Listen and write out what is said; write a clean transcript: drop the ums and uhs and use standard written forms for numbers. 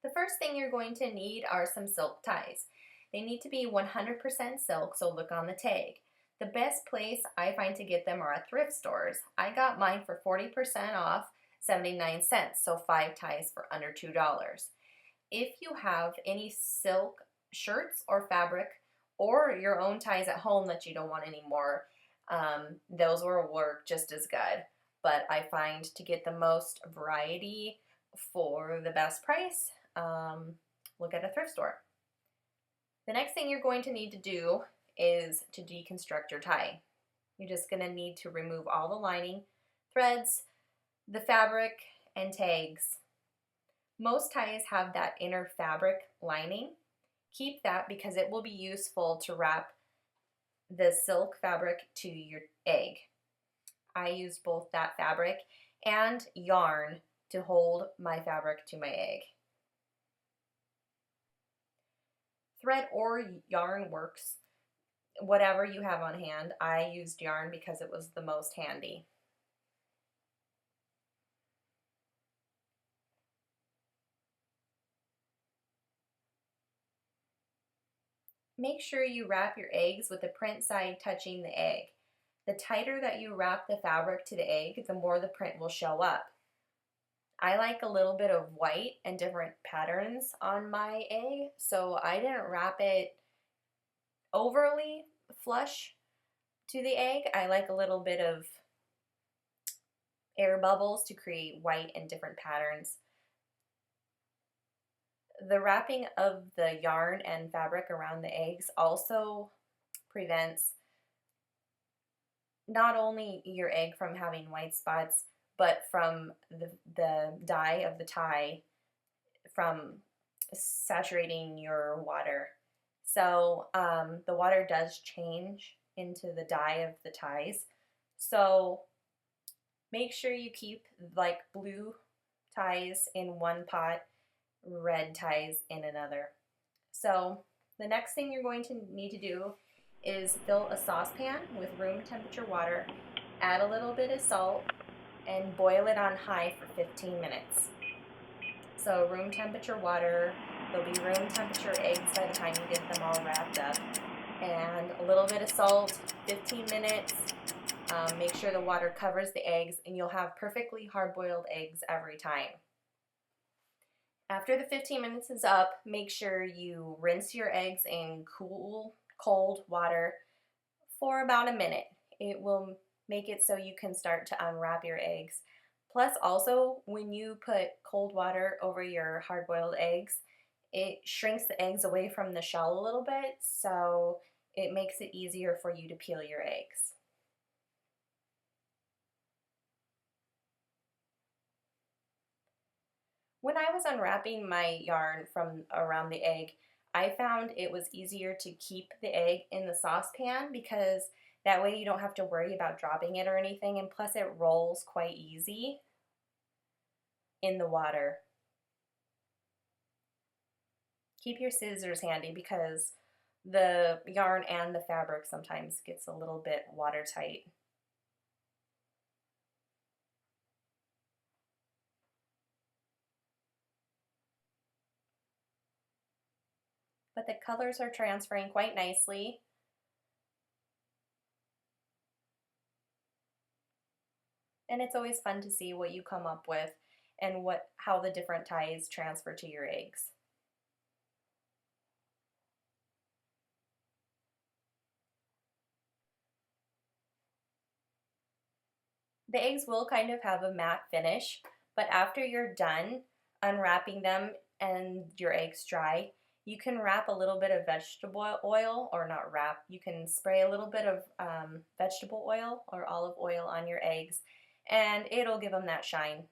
The first thing you're going to need are some silk ties. They need to be 100% silk, so look on the tag. The best place I find to get them are at thrift stores. I got mine for 40% off, 79 cents, so 5 ties for under $2. If you have any silk shirts or fabric or your own ties at home that you don't want anymore, those will work just as good. But I find to get the most variety for the best price, look at a thrift store. The next thing you're going to need to do is to deconstruct your tie. You're just going to need to remove all the lining, threads, the fabric, and tags. Most ties have that inner fabric lining. Keep that because it will be useful to wrap the silk fabric to your egg. I used both that fabric and yarn to hold my fabric to my egg. Thread or yarn works, whatever you have on hand. I used yarn because it was the most handy. Make sure you wrap your eggs with the print side touching the egg. The tighter that you wrap the fabric to the egg, the more the print will show up. I like a little bit of white and different patterns on my egg, so I didn't wrap it overly flush to the egg. I like a little bit of air bubbles to create white and different patterns. The wrapping of the yarn and fabric around the eggs also prevents not only your egg from having white spots, but from the dye of the tie from saturating your water. So the water does change into the dye of the ties. So make sure you keep like blue ties in one pot, red ties in another. So the next thing you're going to need to do is fill a saucepan with room temperature water, add a little bit of salt, and boil it on high for 15 minutes. So room temperature water, there'll be room temperature eggs by the time you get them all wrapped up, and a little bit of salt, 15 minutes. Make sure the water covers the eggs and you'll have perfectly hard-boiled eggs every time. After the 15 minutes is up, make sure you rinse your eggs in cool, cold water for about a minute. It will make it so you can start to unwrap your eggs. Plus also, when you put cold water over your hard-boiled eggs, it shrinks the eggs away from the shell a little bit, so it makes it easier for you to peel your eggs. When I was unwrapping my yarn from around the egg, I found it was easier to keep the egg in the saucepan because that way you don't have to worry about dropping it or anything, and plus it rolls quite easy in the water. Keep your scissors handy because the yarn and the fabric sometimes gets a little bit watertight. But the colors are transferring quite nicely. And it's always fun to see what you come up with and how the different ties transfer to your eggs. The eggs will kind of have a matte finish, but after you're done unwrapping them and your eggs dry, you can wrap a little bit of vegetable oil, or not wrap, you can spray a little bit of vegetable oil or olive oil on your eggs, and it'll give them that shine.